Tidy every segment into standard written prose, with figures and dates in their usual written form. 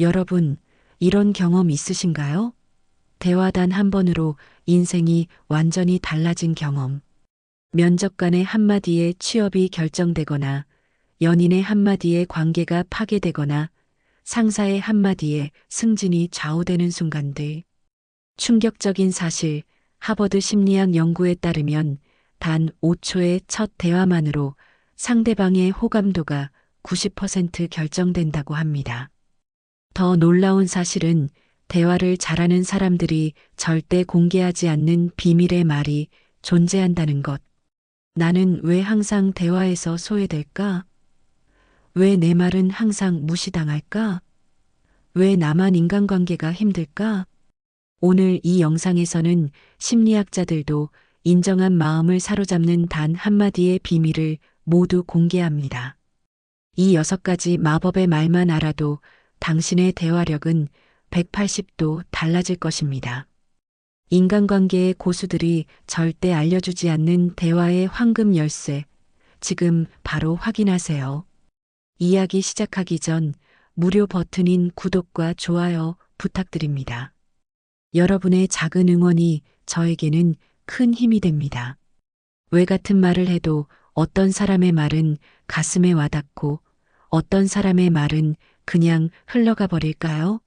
여러분, 이런 경험 있으신가요? 대화 단 한 번으로 인생이 완전히 달라진 경험. 면접관의 한마디에 취업이 결정되거나, 연인의 한마디에 관계가 파괴되거나, 상사의 한마디에 승진이 좌우되는 순간들. 충격적인 사실, 하버드 심리학 연구에 따르면 단 5초의 첫 대화만으로 상대방의 호감도가 90% 결정된다고 합니다. 더 놀라운 사실은 대화를 잘하는 사람들이 절대 공개하지 않는 비밀의 말이 존재한다는 것. 나는 왜 항상 대화에서 소외될까? 왜 내 말은 항상 무시당할까? 왜 나만 인간관계가 힘들까? 오늘 이 영상에서는 심리학자들도 인정한 마음을 사로잡는 단 한마디의 비밀을 모두 공개합니다. 이 6가지 마법의 말만 알아도 당신의 대화력은 180도 달라질 것입니다. 인간관계의 고수들이 절대 알려주지 않는 대화의 황금 열쇠. 지금 바로 확인하세요. 이야기 시작하기 전 무료 버튼인 구독과 좋아요 부탁드립니다. 여러분의 작은 응원이 저에게는 큰 힘이 됩니다. 왜 같은 말을 해도 어떤 사람의 말은 가슴에 와닿고 어떤 사람의 말은 그냥 흘러가 버릴까요?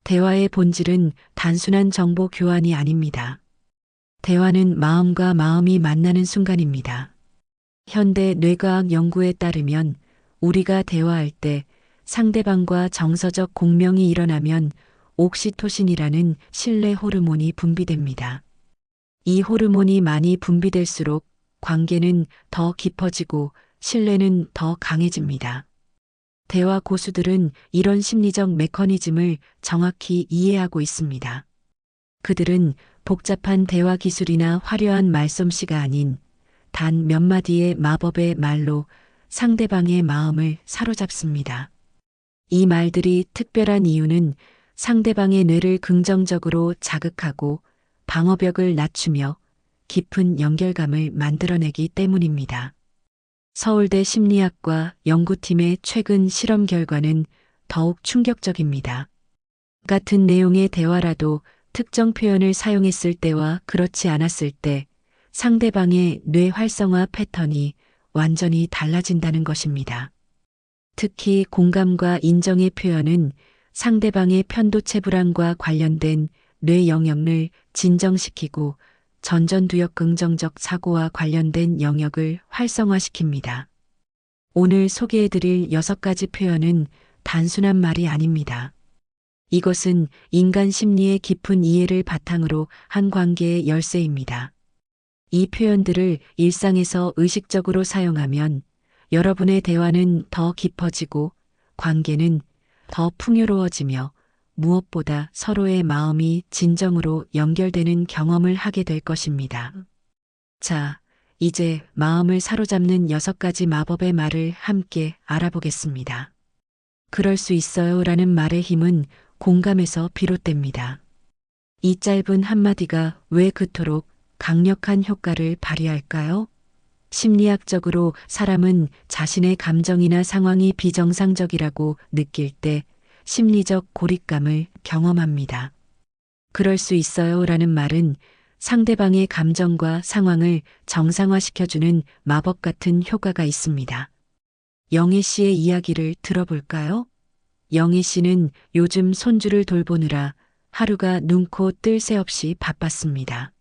대화의 본질은 단순한 정보 교환이 아닙니다. 대화는 마음과 마음이 만나는 순간입니다. 현대 뇌과학 연구에 따르면 우리가 대화할 때 상대방과 정서적 공명이 일어나면 옥시토신이라는 신뢰 호르몬이 분비됩니다. 이 호르몬이 많이 분비될수록 관계는 더 깊어지고 신뢰는 더 강해집니다. 대화 고수들은 이런 심리적 메커니즘을 정확히 이해하고 있습니다. 그들은 복잡한 대화 기술이나 화려한 말솜씨가 아닌 단 몇 마디의 마법의 말로 상대방의 마음을 사로잡습니다. 이 말들이 특별한 이유는 상대방의 뇌를 긍정적으로 자극하고 방어벽을 낮추며 깊은 연결감을 만들어내기 때문입니다. 서울대 심리학과 연구팀의 최근 실험 결과는 더욱 충격적입니다. 같은 내용의 대화라도 특정 표현을 사용했을 때와 그렇지 않았을 때 상대방의 뇌 활성화 패턴이 완전히 달라진다는 것입니다. 특히 공감과 인정의 표현은 상대방의 편도체 불안과 관련된 뇌 영역을 진정시키고 전전두엽 긍정적 사고와 관련된 영역을 활성화시킵니다. 오늘 소개해드릴 6가지 표현은 단순한 말이 아닙니다. 이것은 인간 심리의 깊은 이해를 바탕으로 한 관계의 열쇠입니다. 이 표현들을 일상에서 의식적으로 사용하면 여러분의 대화는 더 깊어지고 관계는 더 풍요로워지며 무엇보다 서로의 마음이 진정으로 연결되는 경험을 하게 될 것입니다. 자, 이제 마음을 사로잡는 6가지 마법의 말을 함께 알아보겠습니다. 그럴 수 있어요 라는 말의 힘은 공감에서 비롯됩니다. 이 짧은 한마디가 왜 그토록 강력한 효과를 발휘할까요? 심리학적으로 사람은 자신의 감정이나 상황이 비정상적이라고 느낄 때 심리적 고립감을 경험합니다. 그럴 수 있어요 라는 말은 상대방의 감정과 상황을 정상화시켜주는 마법 같은 효과가 있습니다. 영애 씨의 이야기를 들어볼까요? 영애 씨는 요즘 손주를 돌보느라 하루가 눈코 뜰 새 없이 바빴습니다.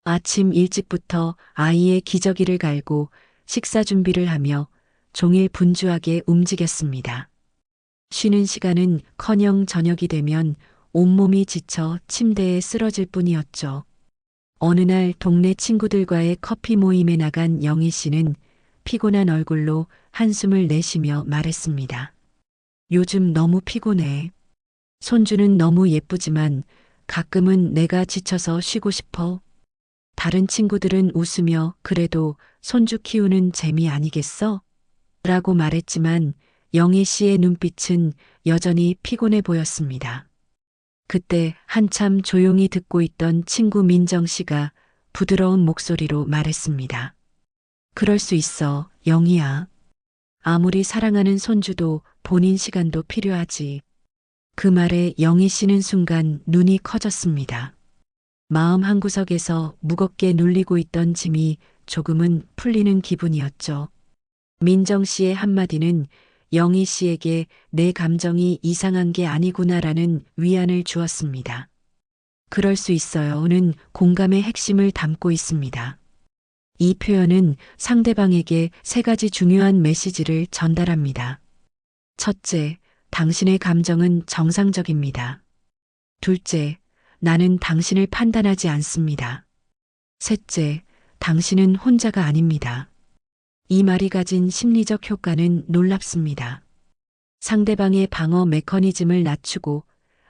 아침 일찍부터 아이의 기저귀를 갈고 식사 준비를 하며 종일 분주하게 움직였습니다. 쉬는 시간은 커녕 저녁이 되면 온몸이 지쳐 침대에 쓰러질 뿐이었죠. 어느 날 동네 친구들과의 커피 모임에 나간 영희 씨는 피곤한 얼굴로 한숨을 내쉬며 말했습니다. 요즘 너무 피곤해. 손주는 너무 예쁘지만 가끔은 내가 지쳐서 쉬고 싶어. 다른 친구들은 웃으며 그래도 손주 키우는 재미 아니겠어? 라고 말했지만 영애 씨의 눈빛은 여전히 피곤해 보였습니다. 그때 한참 조용히 듣고 있던 친구 민정 씨가 부드러운 목소리로 말했습니다. 그럴 수 있어, 영희야. 아무리 사랑하는 손주도 본인 시간도 필요하지. 그 말에 영희 씨는 순간 눈이 커졌습니다. 마음 한구석에서 무겁게 눌리고 있던 짐이 조금은 풀리는 기분이었죠. 민정 씨의 한마디는 영희 씨에게 내 감정이 이상한 게 아니구나라는 위안을 주었습니다. 그럴 수 있어요는 공감의 핵심을 담고 있습니다. 이 표현은 상대방에게 세 가지 중요한 메시지를 전달합니다. 첫째, 당신의 감정은 정상적입니다. 둘째, 나는 당신을 판단하지 않습니다. 셋째, 당신은 혼자가 아닙니다. 이 말이 가진 심리적 효과는 놀랍습니다. 상대방의 방어 메커니즘을 낮추고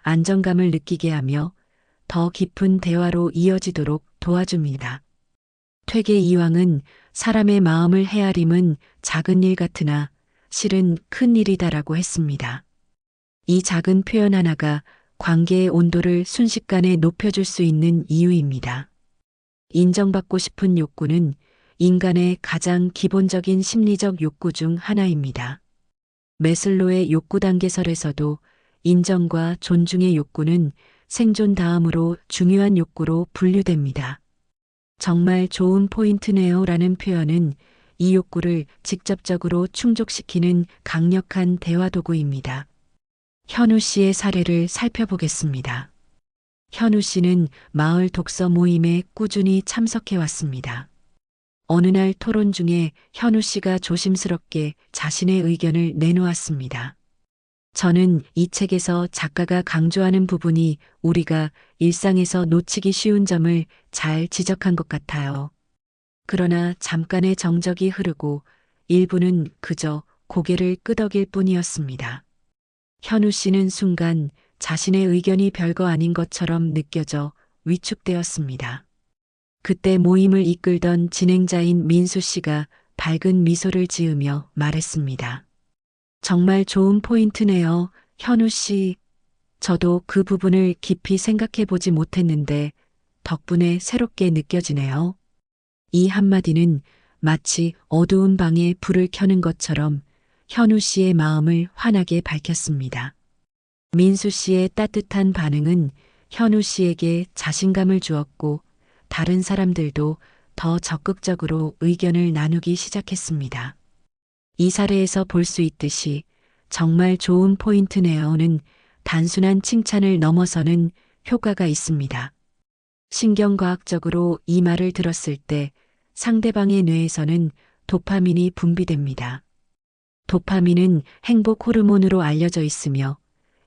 안정감을 느끼게 하며 더 깊은 대화로 이어지도록 도와줍니다. 퇴계 이황은 사람의 마음을 헤아림은 작은 일 같으나 실은 큰 일이다라고 했습니다. 이 작은 표현 하나가 관계의 온도를 순식간에 높여줄 수 있는 이유입니다. 인정받고 싶은 욕구는 인간의 가장 기본적인 심리적 욕구 중 하나입니다. 매슬로의 욕구 단계설에서도 인정과 존중의 욕구는 생존 다음으로 중요한 욕구로 분류됩니다. 정말 좋은 포인트네요 라는 표현은 이 욕구를 직접적으로 충족시키는 강력한 대화 도구입니다. 현우 씨의 사례를 살펴보겠습니다. 현우 씨는 마을 독서 모임에 꾸준히 참석해 왔습니다. 어느 날 토론 중에 현우 씨가 조심스럽게 자신의 의견을 내놓았습니다. 저는 이 책에서 작가가 강조하는 부분이 우리가 일상에서 놓치기 쉬운 점을 잘 지적한 것 같아요. 그러나 잠깐의 정적이 흐르고 일부는 그저 고개를 끄덕일 뿐이었습니다. 현우 씨는 순간 자신의 의견이 별거 아닌 것처럼 느껴져 위축되었습니다. 그때 모임을 이끌던 진행자인 민수 씨가 밝은 미소를 지으며 말했습니다. 정말 좋은 포인트네요, 현우 씨. 저도 그 부분을 깊이 생각해 보지 못했는데 덕분에 새롭게 느껴지네요. 이 한마디는 마치 어두운 방에 불을 켜는 것처럼 현우 씨의 마음을 환하게 밝혔습니다. 민수 씨의 따뜻한 반응은 현우 씨에게 자신감을 주었고 다른 사람들도 더 적극적으로 의견을 나누기 시작했습니다. 이 사례에서 볼 수 있듯이 정말 좋은 포인트네요는 단순한 칭찬을 넘어서는 효과가 있습니다. 신경과학적으로 이 말을 들었을 때 상대방의 뇌에서는 도파민이 분비됩니다. 도파민은 행복 호르몬으로 알려져 있으며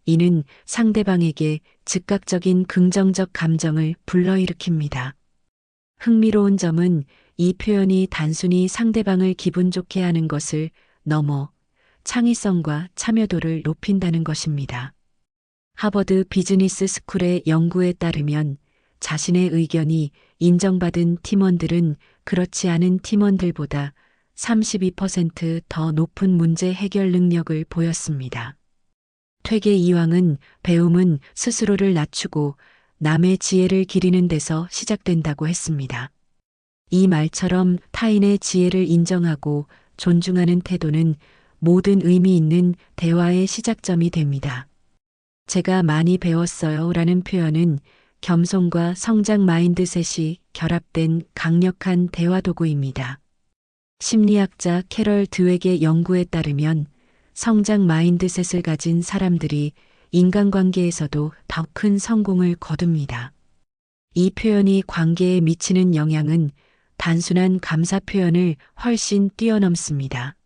이는 상대방에게 즉각적인 긍정적 감정을 불러일으킵니다. 흥미로운 점은 이 표현이 단순히 상대방을 기분 좋게 하는 것을 넘어 창의성과 참여도를 높인다는 것입니다. 하버드 비즈니스 스쿨의 연구에 따르면 자신의 의견이 인정받은 팀원들은 그렇지 않은 팀원들보다 32%더 높은 문제 해결 능력을 보였습니다. 퇴계 이황은 배움은 스스로를 낮추고 남의 지혜를 기리는 데서 시작된다고 했습니다. 이 말처럼 타인의 지혜를 인정하고 존중하는 태도는 모든 의미 있는 대화의 시작점이 됩니다. 제가 많이 배웠어요 라는 표현은 겸손과 성장 마인드셋이 결합된 강력한 대화 도구입니다. 심리학자 캐럴 드웩의 연구에 따르면 성장 마인드셋을 가진 사람들이 인간관계에서도 더 큰 성공을 거둡니다. 이 표현이 관계에 미치는 영향은 단순한 감사 표현을 훨씬 뛰어넘습니다.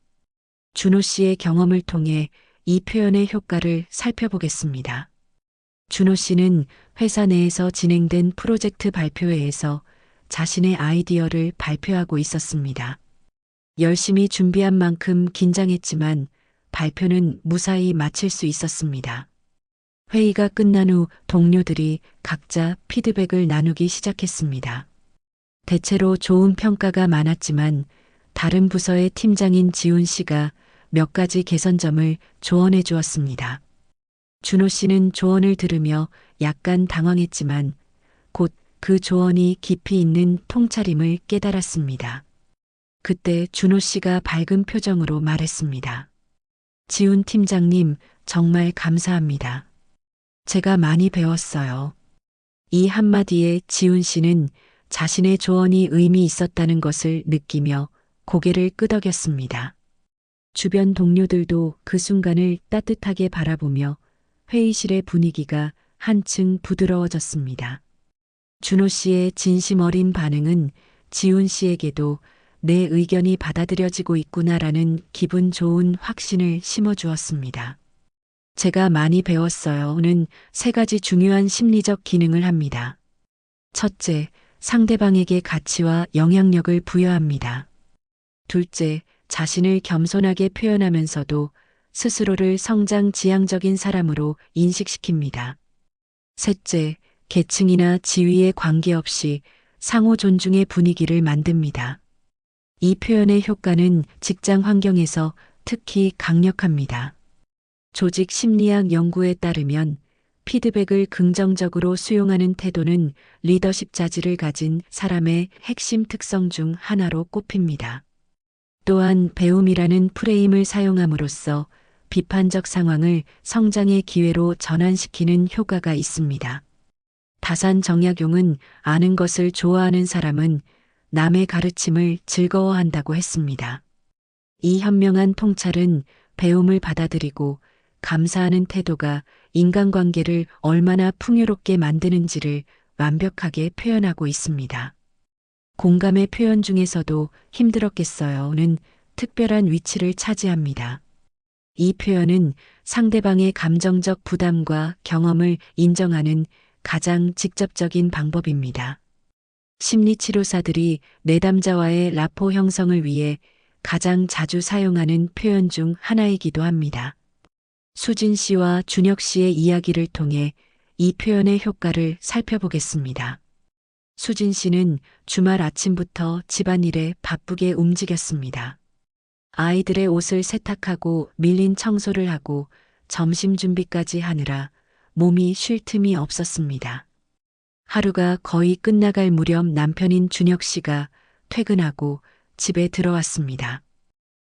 준호 씨의 경험을 통해 이 표현의 효과를 살펴보겠습니다. 준호 씨는 회사 내에서 진행된 프로젝트 발표회에서 자신의 아이디어를 발표하고 있었습니다. 열심히 준비한 만큼 긴장했지만 발표는 무사히 마칠 수 있었습니다. 회의가 끝난 후 동료들이 각자 피드백을 나누기 시작했습니다. 대체로 좋은 평가가 많았지만 다른 부서의 팀장인 지훈 씨가 몇 가지 개선점을 조언해 주었습니다. 준호 씨는 조언을 들으며 약간 당황했지만 곧 그 조언이 깊이 있는 통찰임을 깨달았습니다. 그때 준호 씨가 밝은 표정으로 말했습니다. 지훈 팀장님, 정말 감사합니다. 제가 많이 배웠어요. 이 한마디에 지훈 씨는 자신의 조언이 의미 있었다는 것을 느끼며 고개를 끄덕였습니다. 주변 동료들도 그 순간을 따뜻하게 바라보며 회의실의 분위기가 한층 부드러워졌습니다. 준호 씨의 진심 어린 반응은 지훈 씨에게도 내 의견이 받아들여지고 있구나라는 기분 좋은 확신을 심어주었습니다. 제가 많이 배웠어요는 세 가지 중요한 심리적 기능을 합니다. 첫째, 상대방에게 가치와 영향력을 부여합니다. 둘째, 자신을 겸손하게 표현하면서도 스스로를 성장 지향적인 사람으로 인식시킵니다. 셋째, 계층이나 지위에 관계없이 상호 존중의 분위기를 만듭니다. 이 표현의 효과는 직장 환경에서 특히 강력합니다. 조직 심리학 연구에 따르면 피드백을 긍정적으로 수용하는 태도는 리더십 자질을 가진 사람의 핵심 특성 중 하나로 꼽힙니다. 또한 배움이라는 프레임을 사용함으로써 비판적 상황을 성장의 기회로 전환시키는 효과가 있습니다. 다산 정약용은 아는 것을 좋아하는 사람은 남의 가르침을 즐거워한다고 했습니다. 이 현명한 통찰은 배움을 받아들이고 감사하는 태도가 인간관계를 얼마나 풍요롭게 만드는지를 완벽하게 표현하고 있습니다. 공감의 표현 중에서도 힘들었겠어요는 특별한 위치를 차지합니다. 이 표현은 상대방의 감정적 부담과 경험을 인정하는 가장 직접적인 방법입니다. 심리치료사들이 내담자와의 라포 형성을 위해 가장 자주 사용하는 표현 중 하나이기도 합니다. 수진 씨와 준혁 씨의 이야기를 통해 이 표현의 효과를 살펴보겠습니다. 수진 씨는 주말 아침부터 집안일에 바쁘게 움직였습니다. 아이들의 옷을 세탁하고 밀린 청소를 하고 점심 준비까지 하느라 몸이 쉴 틈이 없었습니다. 하루가 거의 끝나갈 무렵 남편인 준혁 씨가 퇴근하고 집에 들어왔습니다.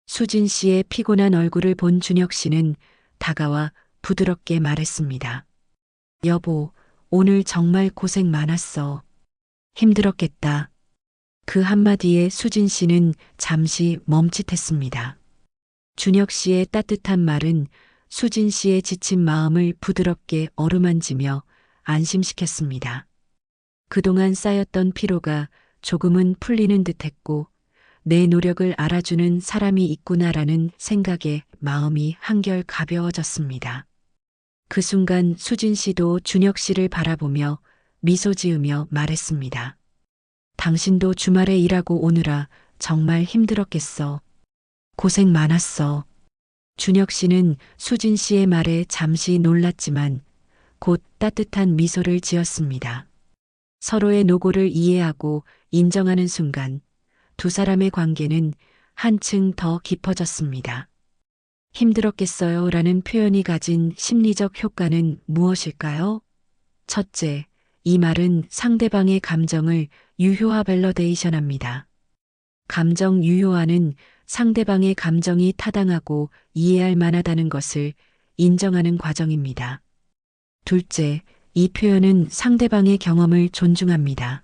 수진 씨의 피곤한 얼굴을 본 준혁 씨는 다가와 부드럽게 말했습니다. 여보, 오늘 정말 고생 많았어. 힘들었겠다. 그 한마디에 수진 씨는 잠시 멈칫했습니다. 준혁 씨의 따뜻한 말은 수진 씨의 지친 마음을 부드럽게 어루만지며 안심시켰습니다. 그동안 쌓였던 피로가 조금은 풀리는 듯했고 내 노력을 알아주는 사람이 있구나라는 생각에 마음이 한결 가벼워졌습니다. 그 순간 수진 씨도 준혁 씨를 바라보며 미소 지으며 말했습니다. 당신도 주말에 일하고 오느라 정말 힘들었겠어. 고생 많았어. 준혁 씨는 수진 씨의 말에 잠시 놀랐지만 곧 따뜻한 미소를 지었습니다. 서로의 노고를 이해하고 인정하는 순간 두 사람의 관계는 한층 더 깊어졌습니다. 힘들었겠어요 라는 표현이 가진 심리적 효과는 무엇일까요? 첫째, 이 말은 상대방의 감정을 유효화 밸러데이션합니다. 감정 유효화는 상대방의 감정이 타당하고 이해할 만하다는 것을 인정하는 과정입니다. 둘째, 이 표현은 상대방의 경험을 존중합니다.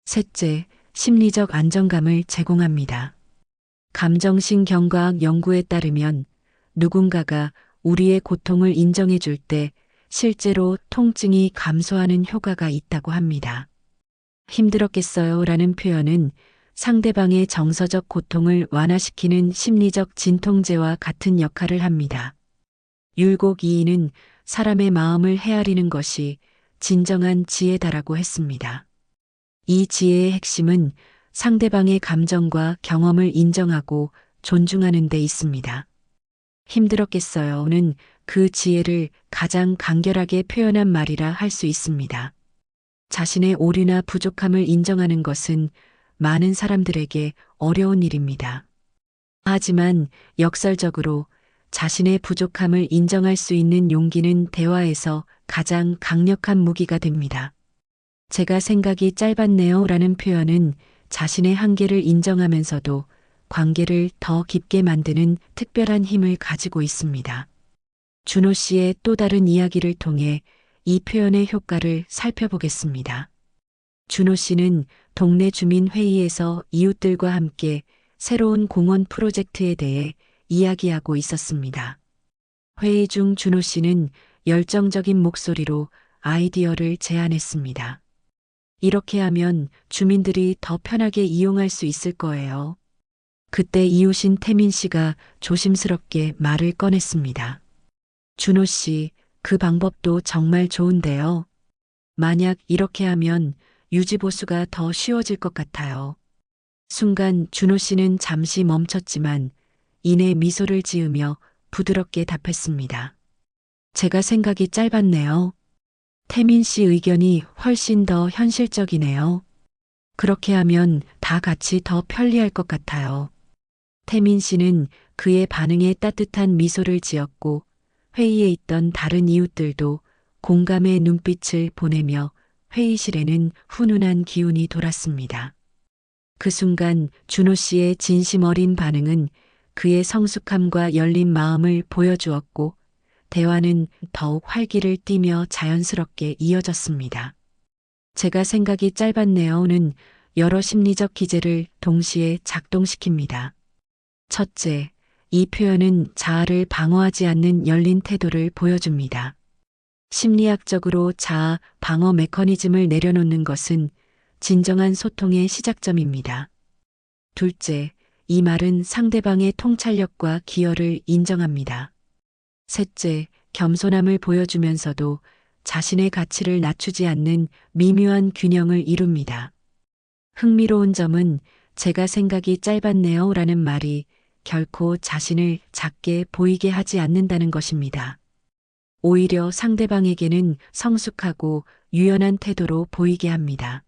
셋째, 심리적 안정감을 제공합니다. 감정신경과학 연구에 따르면 누군가가 우리의 고통을 인정해 줄 때 실제로 통증이 감소하는 효과가 있다고 합니다. 힘들었겠어요 라는 표현은 상대방의 정서적 고통을 완화시키는 심리적 진통제와 같은 역할을 합니다. 율곡 이인은 사람의 마음을 헤아리는 것이 진정한 지혜다라고 했습니다. 이 지혜의 핵심은 상대방의 감정과 경험을 인정하고 존중하는 데 있습니다. 힘들었겠어요는 그 지혜를 가장 간결하게 표현한 말이라 할 수 있습니다. 자신의 오류나 부족함을 인정하는 것은 많은 사람들에게 어려운 일입니다. 하지만 역설적으로 자신의 부족함을 인정할 수 있는 용기는 대화에서 가장 강력한 무기가 됩니다. 제가 생각이 짧았네요 라는 표현은 자신의 한계를 인정하면서도 관계를 더 깊게 만드는 특별한 힘을 가지고 있습니다. 준호 씨의 또 다른 이야기를 통해 이 표현의 효과를 살펴보겠습니다. 준호 씨는 동네 주민 회의에서 이웃들과 함께 새로운 공원 프로젝트에 대해 이야기하고 있었습니다. 회의 중 준호 씨는 열정적인 목소리로 아이디어를 제안했습니다. 이렇게 하면 주민들이 더 편하게 이용할 수 있을 거예요. 그때 이웃인 태민 씨가 조심스럽게 말을 꺼냈습니다. 준호 씨, 그 방법도 정말 좋은데요. 만약 이렇게 하면 유지보수가 더 쉬워질 것 같아요. 순간 준호 씨는 잠시 멈췄지만 이내 미소를 지으며 부드럽게 답했습니다. 제가 생각이 짧았네요. 태민 씨 의견이 훨씬 더 현실적이네요. 그렇게 하면 다 같이 더 편리할 것 같아요. 태민 씨는 그의 반응에 따뜻한 미소를 지었고 회의에 있던 다른 이웃들도 공감의 눈빛을 보내며 회의실에는 훈훈한 기운이 돌았습니다. 그 순간 준호 씨의 진심 어린 반응은 그의 성숙함과 열린 마음을 보여주었고 대화는 더욱 활기를 띠며 자연스럽게 이어졌습니다. 제가 생각이 짧았네요는 여러 심리적 기제를 동시에 작동시킵니다. 첫째, 이 표현은 자아를 방어하지 않는 열린 태도를 보여줍니다. 심리학적으로 자아 방어 메커니즘을 내려놓는 것은 진정한 소통의 시작점입니다. 둘째, 이 말은 상대방의 통찰력과 기여를 인정합니다. 셋째, 겸손함을 보여주면서도 자신의 가치를 낮추지 않는 미묘한 균형을 이룹니다. 흥미로운 점은 제가 생각이 짧았네요 라는 말이 결코 자신을 작게 보이게 하지 않는다는 것입니다. 오히려 상대방에게는 성숙하고 유연한 태도로 보이게 합니다.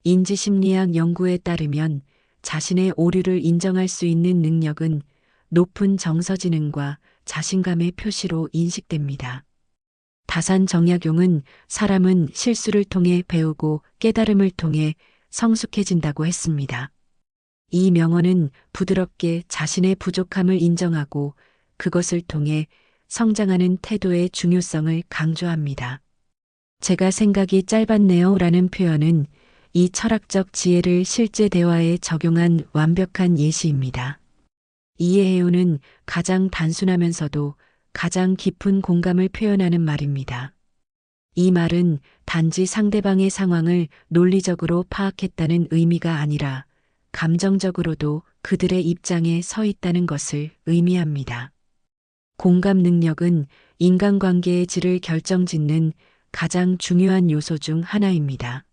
인지심리학 연구에 따르면 자신의 오류를 인정할 수 있는 능력은 높은 정서지능과 자신감의 표시로 인식됩니다. 다산 정약용은 사람은 실수를 통해 배우고 깨달음을 통해 성숙해진다고 했습니다. 이 명언은 부드럽게 자신의 부족함을 인정하고 그것을 통해 성장하는 태도의 중요성을 강조합니다. 제가 생각이 짧았네요 라는 표현은 이 철학적 지혜를 실제 대화에 적용한 완벽한 예시입니다. 이해해요는 가장 단순하면서도 가장 깊은 공감을 표현하는 말입니다. 이 말은 단지 상대방의 상황을 논리적으로 파악했다는 의미가 아니라 감정적으로도 그들의 입장에 서 있다는 것을 의미합니다. 공감 능력은 인간관계의 질을 결정짓는 가장 중요한 요소 중 하나입니다.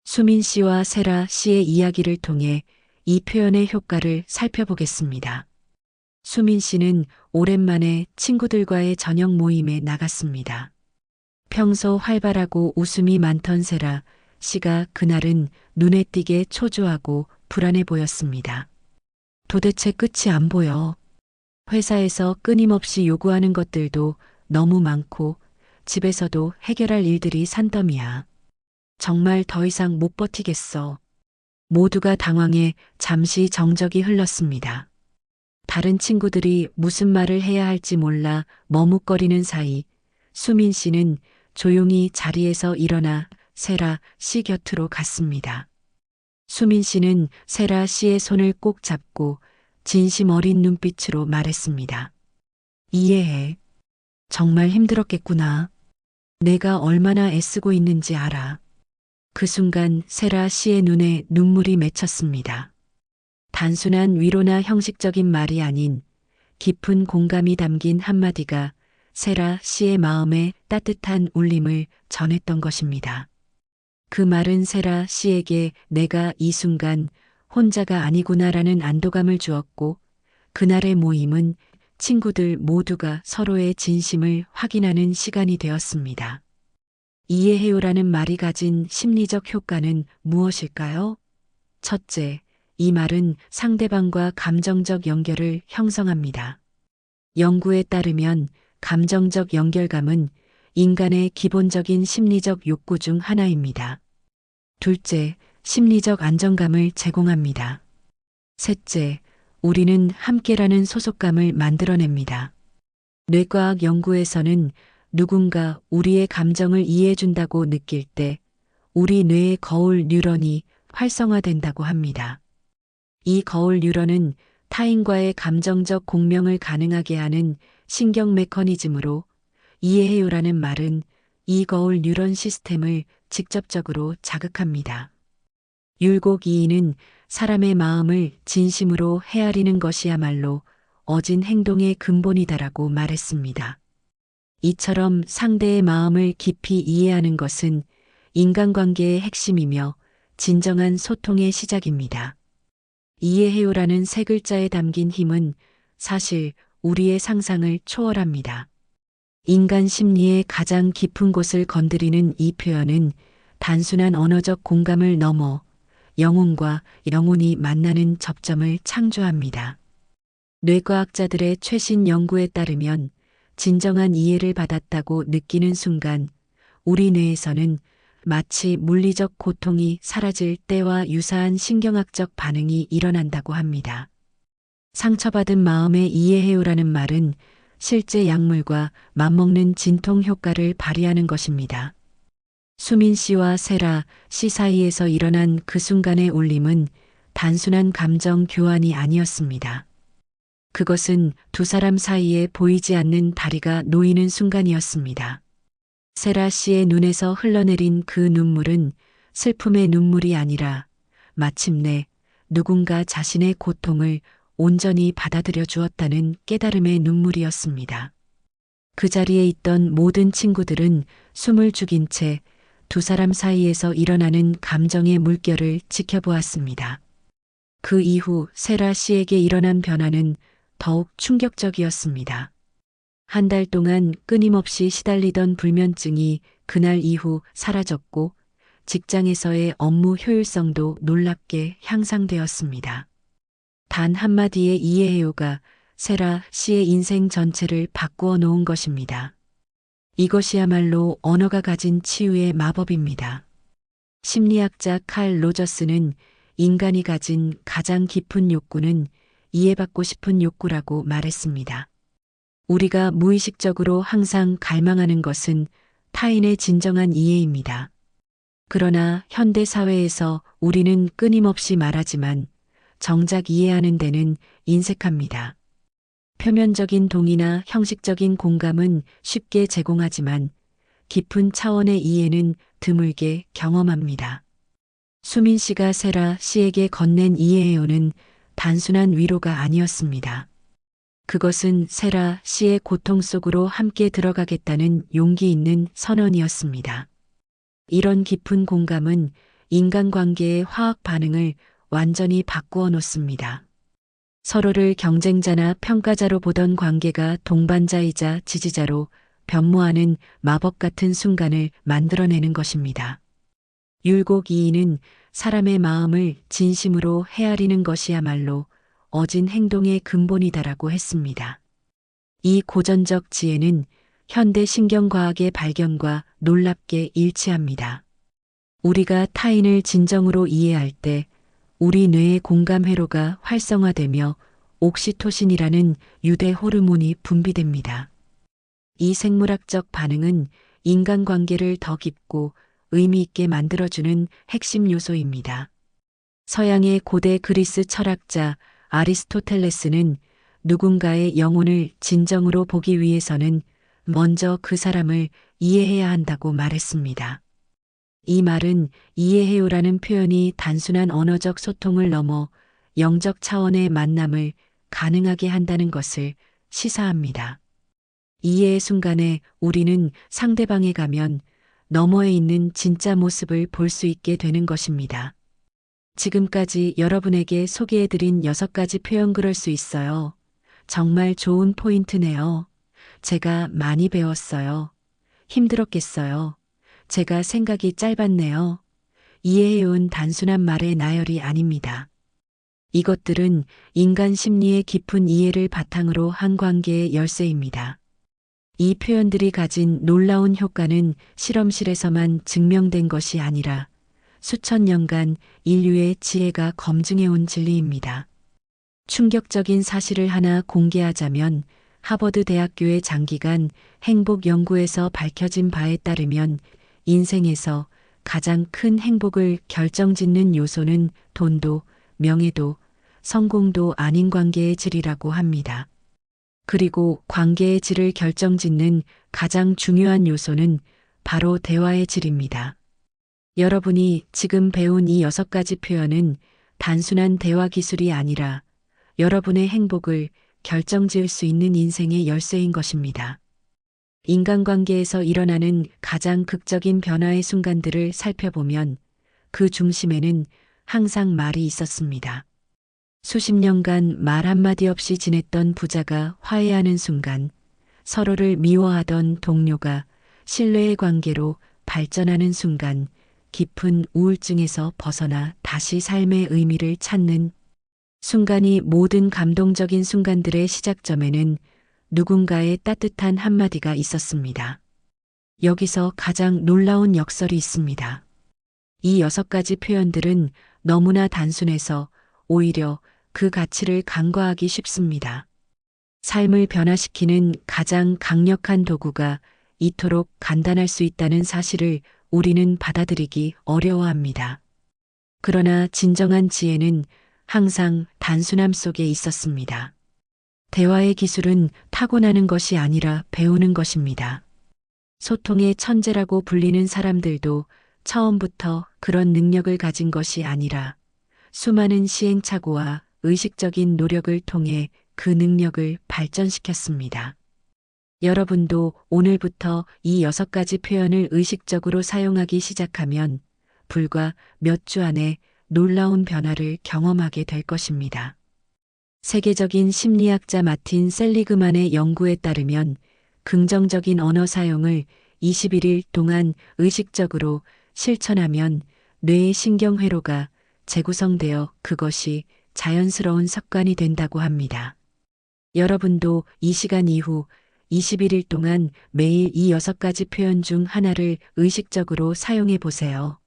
수민 씨와 세라 씨의 이야기를 통해 이 표현의 효과를 살펴보겠습니다. 수민 씨는 오랜만에 친구들과의 저녁 모임에 나갔습니다. 평소 활발하고 웃음이 많던 세라 씨가 그날은 눈에 띄게 초조하고 불안해 보였습니다. 도대체 끝이 안 보여. 회사에서 끊임없이 요구하는 것들도 너무 많고 집에서도 해결할 일들이 산더미야. 정말 더 이상 못 버티겠어. 모두가 당황해 잠시 정적이 흘렀습니다. 다른 친구들이 무슨 말을 해야 할지 몰라 머뭇거리는 사이 수민 씨는 조용히 자리에서 일어나 세라 씨 곁으로 갔습니다. 수민 씨는 세라 씨의 손을 꼭 잡고 진심 어린 눈빛으로 말했습니다. 이해해. 정말 힘들었겠구나. 내가 얼마나 애쓰고 있는지 알아. 그 순간 세라 씨의 눈에 눈물이 맺혔습니다. 단순한 위로나 형식적인 말이 아닌 깊은 공감이 담긴 한마디가 세라 씨의 마음에 따뜻한 울림을 전했던 것입니다. 그 말은 세라 씨에게 내가 이 순간 혼자가 아니구나라는 안도감을 주었고 그날의 모임은 친구들 모두가 서로의 진심을 확인하는 시간이 되었습니다. 이해해요라는 말이 가진 심리적 효과는 무엇일까요? 첫째, 이 말은 상대방과 감정적 연결을 형성합니다. 연구에 따르면 감정적 연결감은 인간의 기본적인 심리적 욕구 중 하나입니다. 둘째, 심리적 안정감을 제공합니다. 셋째, 우리는 함께라는 소속감을 만들어냅니다. 뇌과학 연구에서는 누군가 우리의 감정을 이해해준다고 느낄 때 우리 뇌의 거울 뉴런이 활성화된다고 합니다. 이 거울 뉴런은 타인과의 감정적 공명을 가능하게 하는 신경 메커니즘으로 이해해요라는 말은 이 거울 뉴런 시스템을 직접적으로 자극합니다. 율곡 이인은 사람의 마음을 진심으로 헤아리는 것이야말로 어진 행동의 근본이다라고 말했습니다. 이처럼 상대의 마음을 깊이 이해하는 것은 인간관계의 핵심이며 진정한 소통의 시작입니다. 이해해요라는 세 글자에 담긴 힘은 사실 우리의 상상을 초월합니다. 인간 심리의 가장 깊은 곳을 건드리는 이 표현은 단순한 언어적 공감을 넘어 영혼과 영혼이 만나는 접점을 창조합니다. 뇌과학자들의 최신 연구에 따르면 진정한 이해를 받았다고 느끼는 순간 우리 뇌에서는 마치 물리적 고통이 사라질 때와 유사한 신경학적 반응이 일어난다고 합니다. 상처받은 마음에 이해해요라는 말은 실제 약물과 맞먹는 진통 효과를 발휘하는 것입니다. 수민 씨와 세라 씨 사이에서 일어난 그 순간의 울림은 단순한 감정 교환이 아니었습니다. 그것은 두 사람 사이에 보이지 않는 다리가 놓이는 순간이었습니다. 세라 씨의 눈에서 흘러내린 그 눈물은 슬픔의 눈물이 아니라 마침내 누군가 자신의 고통을 온전히 받아들여 주었다는 깨달음의 눈물이었습니다. 그 자리에 있던 모든 친구들은 숨을 죽인 채 두 사람 사이에서 일어나는 감정의 물결을 지켜보았습니다. 그 이후 세라 씨에게 일어난 변화는 더욱 충격적이었습니다. 한 달 동안 끊임없이 시달리던 불면증이 그날 이후 사라졌고 직장에서의 업무 효율성도 놀랍게 향상되었습니다. 단 한마디의 이해해요가 세라 씨의 인생 전체를 바꾸어 놓은 것입니다. 이것이야말로 언어가 가진 치유의 마법입니다. 심리학자 칼 로저스는 인간이 가진 가장 깊은 욕구는 이해받고 싶은 욕구라고 말했습니다. 우리가 무의식적으로 항상 갈망하는 것은 타인의 진정한 이해입니다. 그러나 현대 사회에서 우리는 끊임없이 말하지만 정작 이해하는 데는 인색합니다. 표면적인 동의나 형식적인 공감은 쉽게 제공하지만 깊은 차원의 이해는 드물게 경험합니다. 수민 씨가 세라 씨에게 건넨 이해해요는 단순한 위로가 아니었습니다. 그것은 세라 씨의 고통 속으로 함께 들어가겠다는 용기 있는 선언이었습니다. 이런 깊은 공감은 인간관계의 화학 반응을 완전히 바꾸어 놓습니다. 서로를 경쟁자나 평가자로 보던 관계가 동반자이자 지지자로 변모하는 마법 같은 순간을 만들어내는 것입니다. 율곡 이인은 사람의 마음을 진심으로 헤아리는 것이야말로 어진 행동의 근본이다라고 했습니다. 이 고전적 지혜는 현대 신경과학의 발견과 놀랍게 일치합니다. 우리가 타인을 진정으로 이해할 때 우리 뇌의 공감 회로가 활성화되며 옥시토신이라는 유대 호르몬이 분비됩니다. 이 생물학적 반응은 인간관계를 더 깊고 의미 있게 만들어주는 핵심 요소입니다. 서양의 고대 그리스 철학자 아리스토텔레스는 누군가의 영혼을 진정으로 보기 위해서는 먼저 그 사람을 이해해야 한다고 말했습니다. 이 말은 이해해요라는 표현이 단순한 언어적 소통을 넘어 영적 차원의 만남을 가능하게 한다는 것을 시사합니다. 이해의 순간에 우리는 상대방에 가면 너머에 있는 진짜 모습을 볼 수 있게 되는 것입니다. 지금까지 여러분에게 소개해드린 6가지 표현 그럴 수 있어요. 정말 좋은 포인트네요. 제가 많이 배웠어요. 힘들었겠어요. 제가 생각이 짧았네요. 이해해요는 단순한 말의 나열이 아닙니다. 이것들은 인간 심리의 깊은 이해를 바탕으로 한 관계의 열쇠입니다. 이 표현들이 가진 놀라운 효과는 실험실에서만 증명된 것이 아니라 수천 년간 인류의 지혜가 검증해온 진리입니다. 충격적인 사실을 하나 공개하자면 하버드 대학교의 장기간 행복 연구에서 밝혀진 바에 따르면 인생에서 가장 큰 행복을 결정짓는 요소는 돈도, 명예도, 성공도 아닌 관계의 질이라고 합니다. 그리고 관계의 질을 결정짓는 가장 중요한 요소는 바로 대화의 질입니다. 여러분이 지금 배운 이 6가지 표현은 단순한 대화 기술이 아니라 여러분의 행복을 결정지을 수 있는 인생의 열쇠인 것입니다. 인간관계에서 일어나는 가장 극적인 변화의 순간들을 살펴보면 그 중심에는 항상 말이 있었습니다. 수십 년간 말 한마디 없이 지냈던 부자가 화해하는 순간, 서로를 미워하던 동료가 신뢰의 관계로 발전하는 순간, 깊은 우울증에서 벗어나 다시 삶의 의미를 찾는 순간이 모든 감동적인 순간들의 시작점에는 누군가의 따뜻한 한마디가 있었습니다. 여기서 가장 놀라운 역설이 있습니다. 이 6가지 표현들은 너무나 단순해서 오히려 그 가치를 간과하기 쉽습니다. 삶을 변화시키는 가장 강력한 도구가 이토록 간단할 수 있다는 사실을 우리는 받아들이기 어려워합니다. 그러나 진정한 지혜는 항상 단순함 속에 있었습니다. 대화의 기술은 타고나는 것이 아니라 배우는 것입니다. 소통의 천재라고 불리는 사람들도 처음부터 그런 능력을 가진 것이 아니라 수많은 시행착오와 의식적인 노력을 통해 그 능력을 발전시켰습니다. 여러분도 오늘부터 이 6가지 표현을 의식적으로 사용하기 시작하면 불과 몇 주 안에 놀라운 변화를 경험하게 될 것입니다. 세계적인 심리학자 마틴 셀리그만의 연구에 따르면 긍정적인 언어 사용을 21일 동안 의식적으로 실천하면 뇌의 신경회로가 재구성되어 그것이 자연스러운 습관이 된다고 합니다. 여러분도 이 시간 이후 21일 동안 매일 이 6가지 표현 중 하나를 의식적으로 사용해 보세요.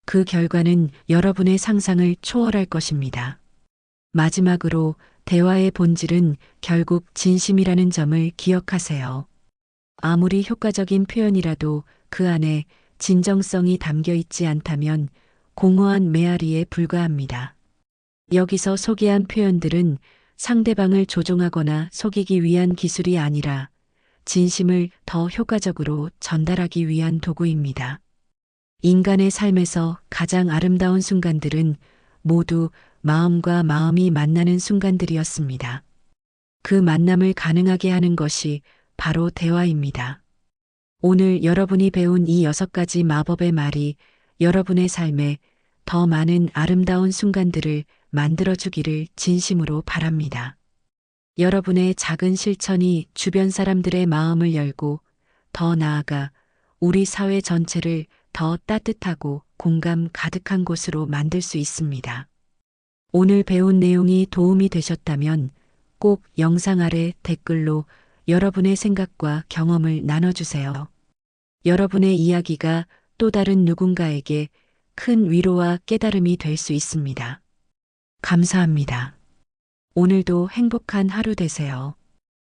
그 결과는 여러분의 상상을 초월할 것입니다. 마지막으로 대화의 본질은 결국 진심이라는 점을 기억하세요. 아무리 효과적인 표현이라도 그 안에 진정성이 담겨 있지 않다면 공허한 메아리에 불과합니다. 여기서 소개한 표현들은 상대방을 조종하거나 속이기 위한 기술이 아니라 진심을 더 효과적으로 전달하기 위한 도구입니다. 인간의 삶에서 가장 아름다운 순간들은 모두 마음과 마음이 만나는 순간들이었습니다. 그 만남을 가능하게 하는 것이 바로 대화입니다. 오늘 여러분이 배운 이 6가지 마법의 말이 여러분의 삶에 더 많은 아름다운 순간들을 만들어주기를 진심으로 바랍니다. 여러분의 작은 실천이 주변 사람들의 마음을 열고 더 나아가 우리 사회 전체를 더 따뜻하고 공감 가득한 곳으로 만들 수 있습니다. 오늘 배운 내용이 도움이 되셨다면 꼭 영상 아래 댓글로 여러분의 생각과 경험을 나눠주세요. 여러분의 이야기가 또 다른 누군가에게 큰 위로와 깨달음이 될 수 있습니다. 감사합니다. 오늘도 행복한 하루 되세요.